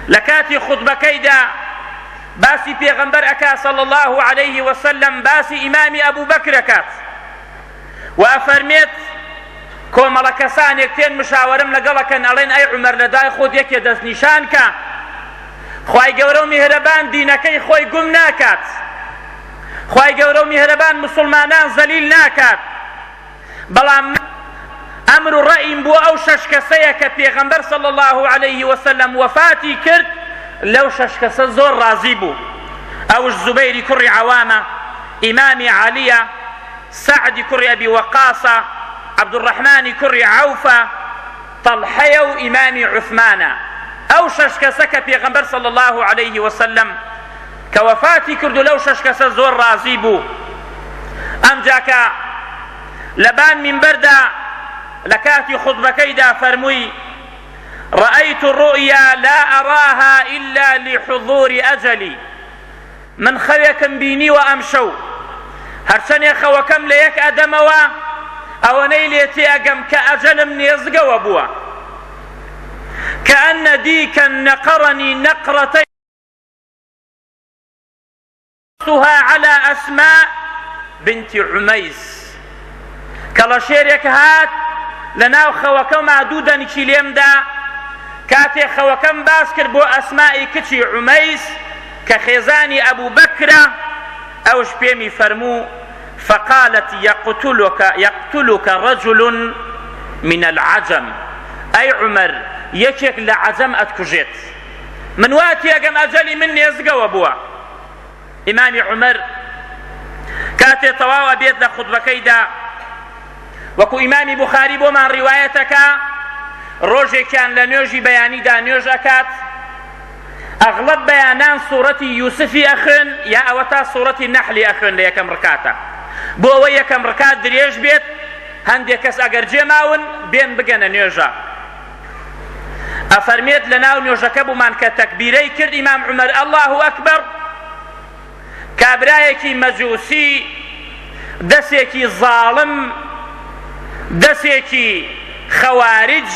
لكاتي خطبكيدا باسي پیغمبر اكا صلى الله عليه وسلم باسي امام ابو بكر كات وافرميت كومەڵە کەسانێک تێن مشاوەرم لەگەڵەکەن ئەڵێن ئەی عومەر لەدای خۆت یەکێ دەست نیشان کە خوای گەورە و میهرەبان دینەکەی خۆی گوم ناکات، خوای گەورە و میهرەبان مسلمانان زەلیل ناکات. بەڵام ئەمر و ڕەئیم بووە ئەو شەش کەسەیە کە پێغەمبەر صلی الله عليه وسلم وفاتی کرد، لەو شەش کەسە زۆر ڕازی بوو. ئەوش زوبەیری کوڕی عەوامە، ئیمامی عەلیە، سەعدی کوڕی ئەبی وەقاسە، عبد الرحمن كري عوفة، طلحة وإمام عثمان. أو ششكسك بيغمبر صلى الله عليه وسلم كوفاتي كردو لو ششكس زور رازيبو. أم جاكا لبان من بردا لكاتي خطبكيدا فرموي رأيت الرؤيا لا أراها إلا لحضور أجلي. من خويكم بيني وأمشو هرسني خوكم ليك أدموا ئەوەنەی لێتێ ئەگەم کە ئەجەلم نێزگەوە بووە كأن ديكا نقرني نقرتين على أسماء بنت عميس. كلا شيرك هات لناو خوكم عدودا نشيليم دا كاتي خوكم باسكر بو أسماء كتشي عميس كخيزاني أبو بكر أوش بيمي فرمو فقالت يقتلك رجل من العجم. أي عمر يشك لعجم أتكجيت من واتي أقم أجلي مني يزقوا بوا. إمام عمر كاتي طواوا بيت لخطبة كيدا وكو إمام بخاري بو من روايتك روجي كان لنيوجي بياني دا نيوج أكات أغلب بيانان سورة يوسف أخن يا أوتا سورة النحل أخن ليكم ركاتا بۆ ئەوە یەکەم ڕکات درێژ بێت هەندێک کەس ئەگەر جێماون بێن بگەنە نوێژە. ئەفەرمێت لە ناو نوێژەکە بوومان کە تەکبیرەی کرد ئیمام عومەر ئەڵڵاهو ئەکبەر، کابرایەکی مەجووسی دەستێکی زاڵم دەستێکی خەوارج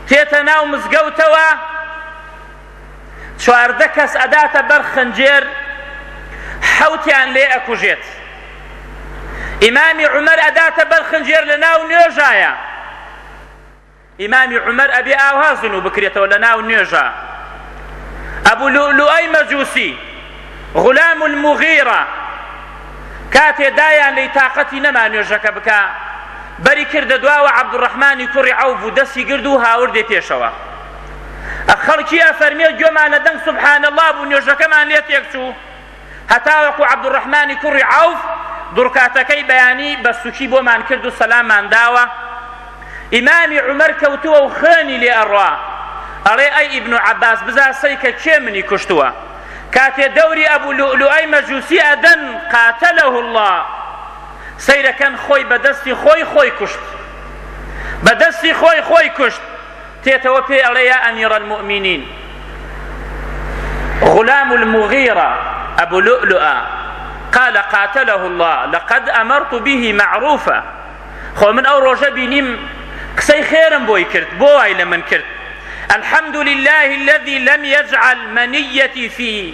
تێتە ناو مزگەوتەوە، چواردە کەس ئەداتە بەر خنجێر حەوتیان لێ ئەکوژێت. ئیمامی عومەر ئەداتە بەر خنجێر لە ناو نوێژایە، ئیمامی عومەر ئەبێ ئاوها زنوو بکرێتەوە لە ناو نوێژە. ئەبوو لؤلؤەی مەجووسی غولام المغیرە کاتێ دایان لێی تاقەتی نەما نوێژەکە بکە بەری کردە دواوە عەبدوڕەحمانی کوڕی عەوف و دەستی گرد و هاوردێ پێشەوە. خەڵکی ئەفەرمێ گوێمان لە دەنگ سوبحان الله بوو نوێژەکەمان لێ تێک چوو، هەتاوەکو عەبدوڕەحمانی کوڕی عەوف دوڕکاتەکەی بەیانی بە سوکی بۆمان کرد و سەلامان داوە. ئیمامی عومەر کەوتووە و خوێنی لێ ئەڕوا، ئەڵێ ئەی ئیبن عەباس بزار سەی کە کێ منی کوشتووە. کاتێ دەوری ئەبوو لؤلؤەی مەجووسی ئەدەن قاتەلەه الله، سەیرەکەن خۆی بەدەستی خۆی کوشت، بەدەستی خۆی کوشت. تێتەوە پێی ئەڵێ یا ئەمیرە المؤمینین غلام المغیرە ئەبوو لؤلؤە قال قاتله الله لقد أمرت به معروفا. خو من أو روجا بينيم قسي خيرا بوي كرت بوي لمن كرت. الحمد لله الذي لم يجعل منيتي في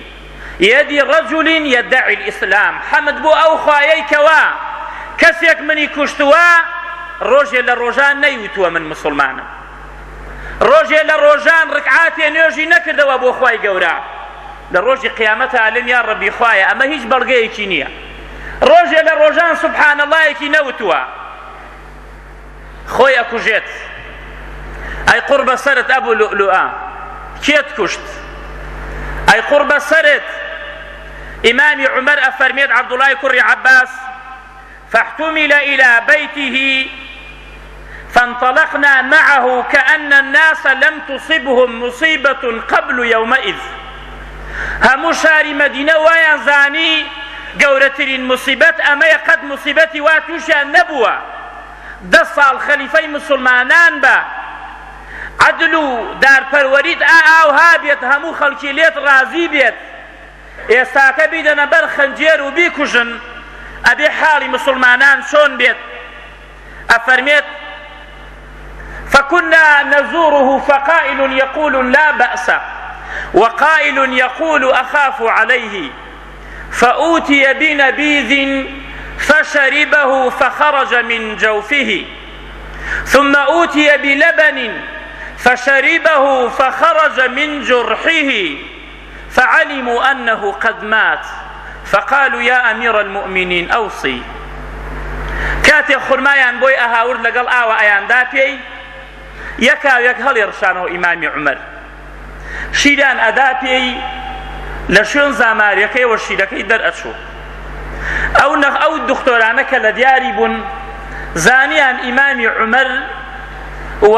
يد رجل يدعي الإسلام. حمد بو أو خوايي كوا كسيك مني كشتوا روجي للروجان نيوتوا من مسلمان، روجي للروجان ركعاتي نيوجي نكرد وابو خواي قورا لروجي قيامتها علم يا ربي خوايا أما هيج بلغيكي نية روجي للروجان سبحان الله يكي نوتوا خويا كوجيت أي قرب سرت أبو لؤلؤة كيت كشت أي قرب سرت إمام عمر أفرميت عبد الله كري عباس فاحتمل إلى بيته فانطلقنا معه كأن الناس لم تصبهم مصيبة قبل يومئذ. همو شاري مدينة وينزاني قورترين مصيبت أما قد مصيبتي واتوشا نبوة دصال خليفي مسلمانان با عدلو دار پروريد آوها بيت همو خلقي ليت رازي بيت ئێستاکە بیدەنە بەر خەنجێر و بیکوژن ئەبێ حاڵی مسلمانان چۆن بێت. ئەفەرمێت فكنا نزوره فقائل يقول لا بأس وقائل يقول أخاف عليه فأوتي بنبيذ فشربه فخرج من جوفه ثم أوتي بلبن فشربه فخرج من جرحه فعلموا أنه قد مات فقالوا يا أمير المؤمنين أوصي. كاتي خرمایان بۆی ئەهاورد لەگەڵ ئاوە ئەیاندا پێی یەکاوێک هەڵێڕشانەوە ئیمامی عومەر، شیران ئەدا پێی لە شوێن زاماریەکەیەوە شیرەکەی دەرئەچوو. ئەو دکتۆرانە کە لە دیاری بوون زانیان ئیمامی عومەر و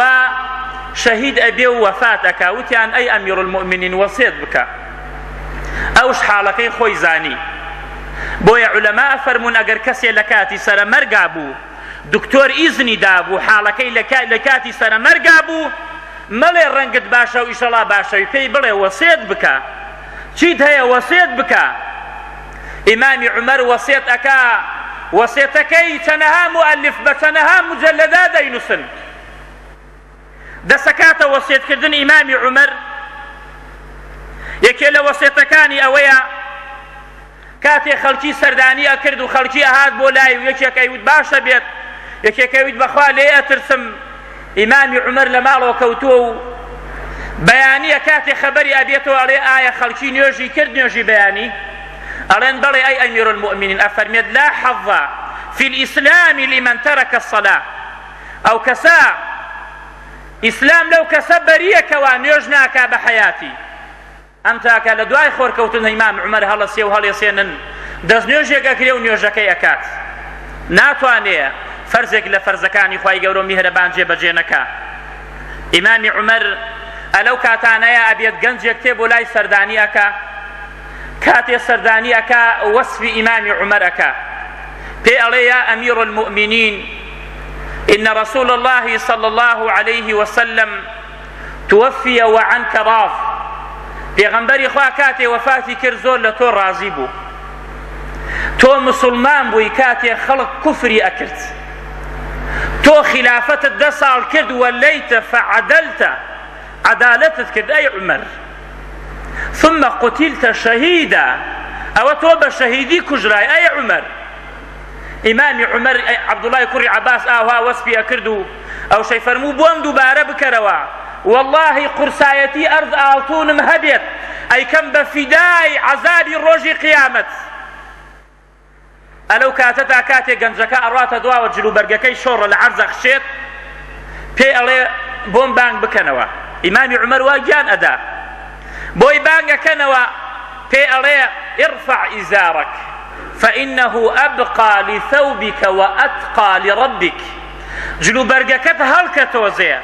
شەهید ئەبێ و وەفات ئەکا، وتیان ئەی ئەمیر المؤمنین وەسێت بکە. ئەوش حاڵەکەی خۆی زانی، بۆیە عولەما ئەفەرمون ئەگەر کەسێ لە کاتی سەرەمەرگا بوو دکتۆر ئیزنی دابوو حاڵەکەی لە کاتی سەرەمەرگا بوو مەڵێ ڕەنگت باشە و ئیشەڵا باشەوی پێی بڵێ وەسێت بکە، چیت هەیە وەسێت بکە. ئیمامی عومەر وەسێت ئەکا، وەسێتەکەی چەنەها مؤلف بە چەنەها مجەلەدا دەینووسن. دەسەکاتە وەسێتکردن ئیمامی عومەر. یەکێ لە وەسێتەکانی ئەوەیە کاتێ خەڵکی سەردانی ئەکرد و خەڵکی ئەهات بۆ لای و یەکێک ئەیوت باشە بێت، یەکێک ئەیوت بەخوا لێ ئەترسم. ئیمامی عومەر لە ماڵەوە کەوتووە و بەیانیە کاتێ خەبەری ئەبێتەوە ئەڵێ ئایا خەڵکی نوێژی کرد نوێژی بەیانی؟ ئەڵێن بەڵێ ئەی ئەمیر المؤمنین ئەفەرمێت لا حەظ في الإسلام لمن ترك الصلاة. ئەو کەسە ئیسلام لەو کەسە بەریەکەوە نوێژ ناکا بە حەیاتی. ئەم تاکە لە دوای خۆرکەوتن ئیمام عومەر هەڵەسێ و هەڵێسێنن دەست نوێژێک ئەکرێ و نوێژەکەی ئەکات، ناتوانێ فەرزێک لە فەرزەکانی خوای گەورە میهرەبان جێبەجێ نەکا. ئیمامی عومەر ئەلەو کاتانەیە ئەبێت گەنجێک تێ بۆ لای سەردانی ئەکا، کاتێ سەردانی ئەکا وەسفی ئیمامی عومەر ئەکا، پێ ئەڵێ یا ئەمیر المؤمنین إن رسول الله صلى الله عليه وسلم توفي وعنك راض. پێغەمبەری خوا کاتێ وەفاتی کرد زۆر لە تۆ ڕازی بوو، تۆ مسلمان بووی کاتێ خەڵک کوفری ئەکرد، تۆ خلافەتت 10 ساڵ کرد وەلەیتە فەعەدەلتە، عەدالەتت کرد ئەی عومەر، ثم قتلتە شەهیدە، ئەوە تۆ بە شەهیدی کوژرای ئەی عومەر. ئیمامی عومەر عەبدوڵای کوڕی عەباس ئاوا وەسفی ئەکرد و ئەو شەی فەرموو بۆم دووبارە بکەرەوە، والله قورسایەتی ئەرض ئاڵتونم هەبێت ئەیکەم بە فیدای عەزابی ڕۆژی قیامەت. ئەلەو کاتەتا کاتێک گەنجەکە ئەڕاتە دواوە جلوبەرگەکەی شۆڕە لە عەرزە خشێت، پێ ئەڵێ بۆم بانگ بکەنەوە. ئیمامی عومەر وا گیان ئەدا، بۆی بانگەکەنەوە پێ ئەڵێ ارفع ئیزارك فإنه أبقى لثوبك وأتقى لربك. جلوبەرگەکەت هەڵکە تۆزێ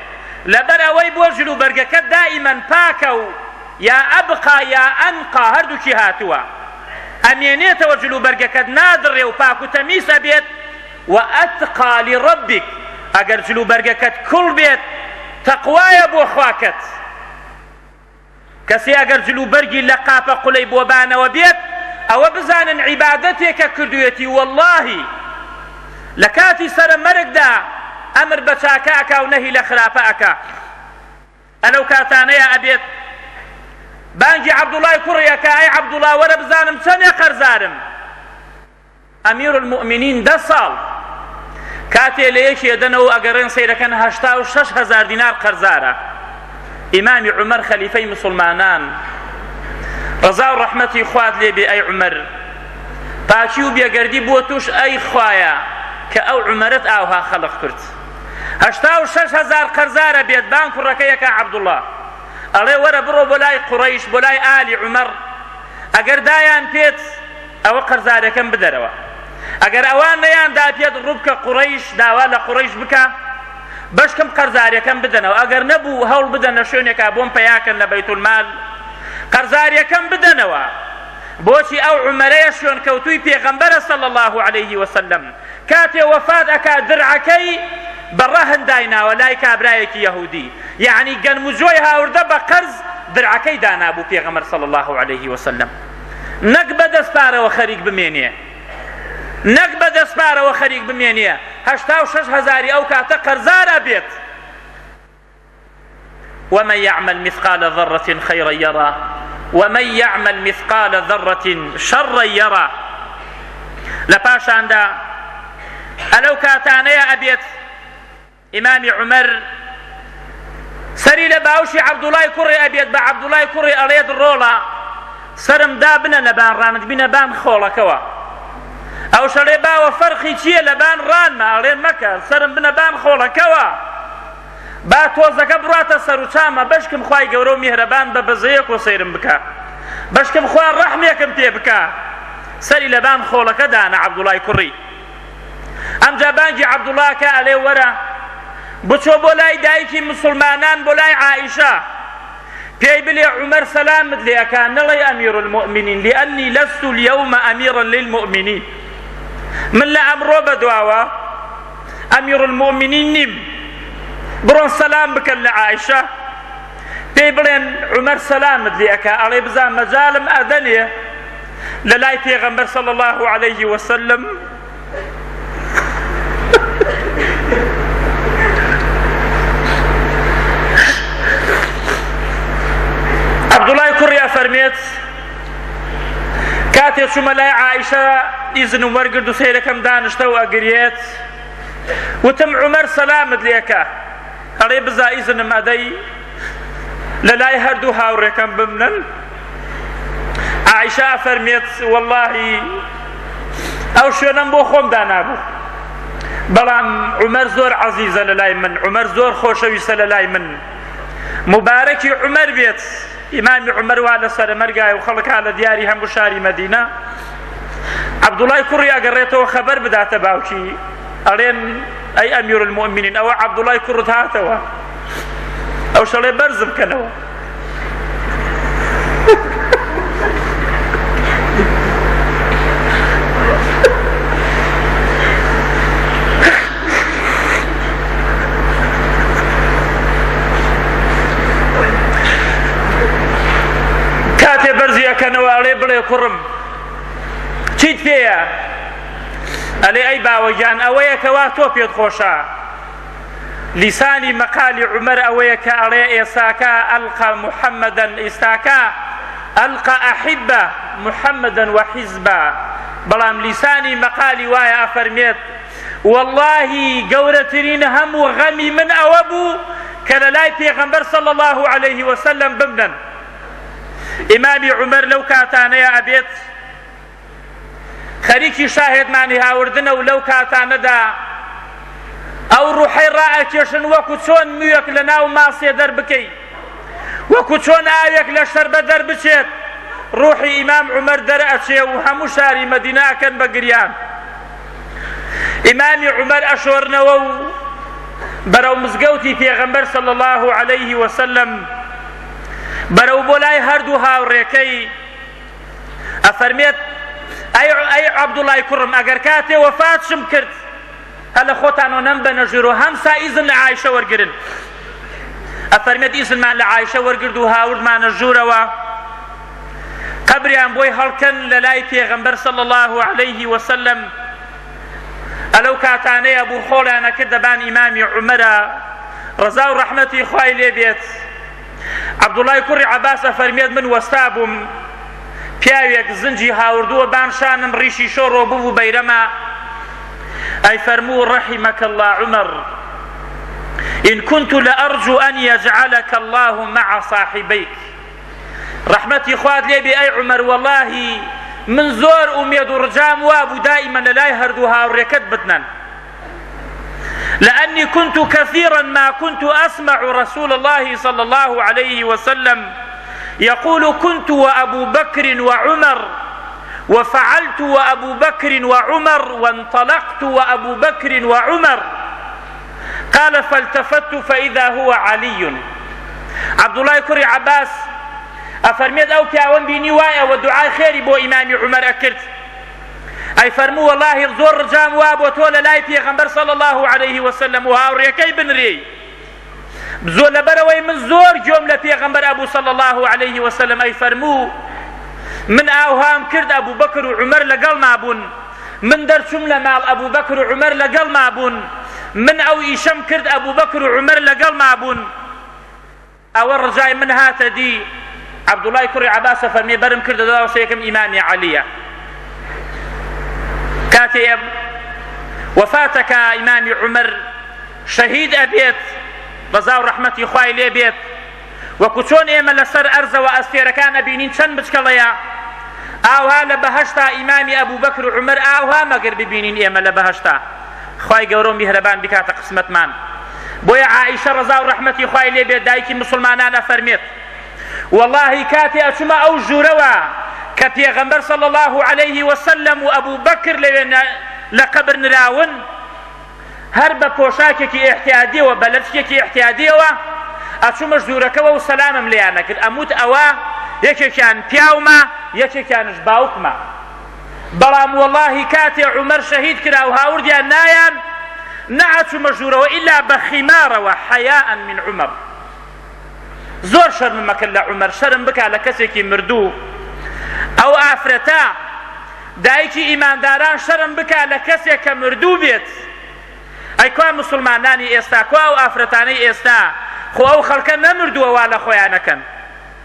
لەبەر ئەوەی بۆ جلوبەرگەکەت دائیمەن پاکە و یا ئەبقا یا ئەنقا هەردووکی هاتووە، ئەمێنێتەوە جلوبەرگەکەت نادڕێ و پاک و تەمیز ئەبێت. و ئەتقا لربک، ئەگەر جلوبەرگەکەت کوڵ بێت تەقوایە بۆ خواکەت. کەسێ ئەگەر جلوبەرگی لە قاپە قولەی بۆبانەوە بێت ئەوە بزانن عیبادەتێکە کردوێتی، واللهی لە کاتی سەرەمەرگدا ئەمر بە چاکە ئەکا و نەهی لە خراپە ئەکا. ئەلەو کاتانەیە ئەبێت بانگی عەبدوڵای کوڕی ئەکا، ئەی عەبدوڵا وەرە بزانم چەندێ قەرزارم. ئەمیر المؤمنین 10 ساڵ کاتێ لە یەکێ دەنەوە ئەگەڕێن سەیرەکەن 86,000 دینار قەرزارە. ئیمامی عومەر خەلیفەی مسلمانان ڕەزا و ڕەحمەتی خوات لێبێ ئەی عومەر، پاچی و بێگەردی بۆ توش ئەی خوایە کە ئەو عومەرت ئاوها خەڵق کرد. 86,000 قەرزارە بێت. بان کوڕەکەیەکە عەبدوڵا ئەڵێ وەرە بڕۆ بۆ لای قوڕەیش بۆ لای ئالی عومەر، ئەگەر دایان پێت ئەوە قەرزارەکەم بدەرەوە، ئەگەر ئەوان نەیاندا پێت ڕووبکە قوڕەیش داوا لە قوڕەیش بکە بەشکم قەرزارەکەم بدەنەوە، ئەگەر نەبوو هەوڵ بدەنە شوێنێکا بۆم پەیاکەن لە بەیتولمال قەرزاریەکەم بدەنەوە. بۆچی ئەو عومەرەیە شوێن کەوتووی پێغەمبەرە صلی الله عليه وسلم کاتێ وەفات ئەکا درعەکەی بەڕەهن دایناوە لای کابرایەکی یەهودی، یعنی گەنموجۆی هاوردە بە قەرز درعەکەی دانابوو پێغەمبەر صلی الله عليه وسلم. نەک بەدەستپارەوە خەریک بمێنێ، نەک بەدەستپارەوە خەریک بمێنێ، 86,000 ئەو کاتە قەرزارە بێت. ومن يعمل مثقال ذرة خيرا يرى ومن يعمل مثقال ذرة شرا يرى. لپاشاندا ئەلەو کاتانەیە ئەبێت ئیمامی عومەر سەری لە باوشی عەبدوڵای کوڕی ئەبێت بە عەبدوڵای کوڕی ئەڵێت ڕۆڵە سرم دا بنە لە بانڕانت بینە بان خۆڵەکەوە. ئەو شەڵێ باوە فەرقی چییە لە بان ڕانمە؟ ئەڵێن مەکە سرم بنە بان خۆڵەکەوە. با تۆزەکە بڕاتە سەر و چامە بەشکم خوای گەورە و میهرەبان بە بەزەیەک و سەیرم بکە، بەشکم خوا ڕەحمێکم پێ بکە. سەری لە بان خۆڵەکە دانە عەبدوڵای کوڕی. ئەمجا بانگی عەبدوڵاکە ئەڵێ وەرە بچۆ بۆ لای دایکی مسلمانان بۆ لای عائیشە پێی بلێ عومەر سەلامت لێ ئەکا نەڵێ ئەمیر المؤمنین لأنی لست اليوم أميرا للمؤمنين، من لە ئەمڕۆ بەدواوە ئەمیر المؤمنین نیم. بڕۆن سەلام بکەن لە عائیشە پێی بڵێن عومەر سەلامت لێ ئەکا. ئەڵێ بزان مەجالم ئەدەنێ لە لای پێغەمبەر صلی الله عليه وسلم عەبدوڵای کوڕی ئەفەرمێت کاتێ چوومە لای عائیشە ئیزنم وەرگرت و سەیرەکەم دانیشتە و ئەگرێت وتم عومەر سەلامت لێ ئەکا. ئەڵێ بزا ئیزنم ئەدەی لە لای هەردوو هاوڕێکەم بمنن؟ عائیشە ئەفەرمێت وەڵڵاهی ئەو شوێنەم بۆ خۆم دانابوو، بەڵام عومەر زۆر عەزیزە لە لای من، عومەر زۆر خۆشەویستە لە لای من. مبارەکی عومەر بێت. ئیمامی عومەر وا لە سەرمەرگایە و خەڵک لە دیاری هەموو شاری مەدینە. عەبدوڵای کوڕی ئەگەڕێتەوە خەبەر بداتە باوکی، ئەڵێن ئەی ئەمیر المؤمنین ئەوە عەبدوڵای کوڕت هاتەوە. ئەو شەڵێ بەرز بکەنەوە. کاتێ بەرزی ئەکەنەوە ئەڵێ بڵێ کوڕم چیت پێیە؟ ئەلێ ئەی باوەگیان ئەوەیە کەوا تۆ پێت خۆشە. لیسانی مەقالی عومەر ئەوەیە کە ئەڵێ ئێساکە ئەلقا محەممەدەن ئێستاکە ئەلقا ئەحیبە محەممەدەن وەحیزبە. بەڵام لیسانی مەقالی وایە ئەفەرمێت وەڵڵاهی گەورەترین هەموو غەمی من ئەوە بوو کە لە لای پێغەمبەر صلی الله عليه وسلم بمنن. ئیمامی عومەر لەو کاتانەیە ئەبێت خەریکی شاهێدمانی هاوردنە و لەو کاتانەدا ئەو ڕوحەی ڕائەکێشن وەکو چۆن موویەک لە ناو ماسێ دەربکەی، وەکو چۆن ئاوێک لە شەربە دەربچێت. ڕوحی ئیمام عومەر دەرئەچێ و هەموو شاری مەدینە ئەکەن بە گریان. ئیمامی عومەر ئەشۆرنەوە و بەرەو مزگەوتی پێغەمبەر صلی الله عليه وسلم بەرەو بۆ لای هەردوو هاوڕێکەی ئەفەرمێت ئەی عەبدوڵای کوڕم ئەگەر کاتێ وەفاتشم کرد هەلە خۆتانەوە نەم بە نەژیر و هەمسا ئیزن لە عایشە وەرگرن. ئەفەرمێت ئیزنمان لە عایشە وەرگرد و هاوردمانە ژوورەوە قەبریان بۆی هەڵکەن لە لای پێغەمبەر صلی الله عليه وسلم. ئەلەو کاتانەیە بوو خۆڵیانە کرد دەبان ئیمامی عومەرە ڕەزا و ڕەحمەتی خوای لێ بێت. عەبدوڵای کوڕی عەباس ئەفەرمێت من وەستا بووم پیاوێک زنجی هاوردووە بانشانم ڕیشی شۆڕۆ بوو بەیرەمە. ئەی فەرموو رحمك الله عمر إن كنت لأرجو أن يجعلك الله مع صاحبيك. رحمتي خواد لي بي أي عمر والله من زور أميد ورجام وابو دائما للاي هردو هاوريكت بدنا، لأني كنت كثيرا ما كنت أسمع رسول الله صلى الله عليه وسلم يقول كنت وأبو بكر وعمر وفعلت وأبو بكر وعمر وانطلقت وأبو بكر وعمر. قال فالتفت فإذا هو علي. عبد الله كري عباس أفرميت أو كاون بيني وايا ودعاء خيري بو إمامي عمر أكرت. أي فرمو والله زور رجام وابو تولى لاي پیغمبر صلى الله عليه وسلم وهاوريكي بنري بزول لبروي من زور جملة پیغمبر أبو صلى الله عليه وسلم. أي فرمو من اوهام کرد ابو بکر و عمر لەگەڵ مابوون، من دەرچوم لە ماڵ ئەبوو بەکر و عمر لەگەڵ مابوون، من ئەو ئیشەم کرد ئەبوو بەکر و عمر لەگەڵ مابوون. ئەوە ڕجای من هاتە دی عەبدوڵای کوڕی عەباسە فەرمێ بەرم کردە داوەسەیەکەم ئیمامی عەلیە کاتێ وەفاتەکە ئیمامی عومەر شەهید ئەبێت ڕەزا و ڕەحمەتی خوای لێ بێت وەکو چۆن ئێمە لەسەر ئەرزەوە ئەستێرەکان ئەبینین چەند بچکەڵەیە ئاوها لە بەهەشتا ئیمامی ئەبوبەکر و عومەر ئاوها مەگەر ببینین ئێمە لە بەهەشتا خوای گەورە و میهرەبان بکاتە قسمەتمان بۆیە عائیشە ڕەزا و ڕەحمەتی خوای لێ بێت دایکی مسلمانان ئەفەرمێت والله کاتێ ئەچوومە ئەو ژوورەوە کە پێغەمبەر صلی الله عليه وسلم و ئەبوبەکر لەوێ لە قەبر نراون هەر بە پۆشاکێکی ئیحتیادیەوە بە لەفشێکی ئیحتیادیەوە ئەچوومە ژوورەکەەوە و سەلامم لێیان نەکرد ئەموت ئەوە یەکێکیان پیاومە یەکێکیانش باوکمە بەڵام والله کاتێ عومەر شەهید کرا و هاوردیان نایان نەهاتوومە ژوورەوە ئیلا بە خیمارەوە حەیاء من عومەر زۆر شەرمم مەکرد لە عومەر شەرم بکا لە کەسێکی مردوو ئەو ئافرەتە دایکی ئیمانداران شەرم بکا لە کەسێک کە مردوو بێت ئەی کوا مسلمانانی ئێستا کوا ئەو ئافرەتانەی ئێستا خۆ ئەو خەڵکە نەمردووە وا لە خۆیانەکەن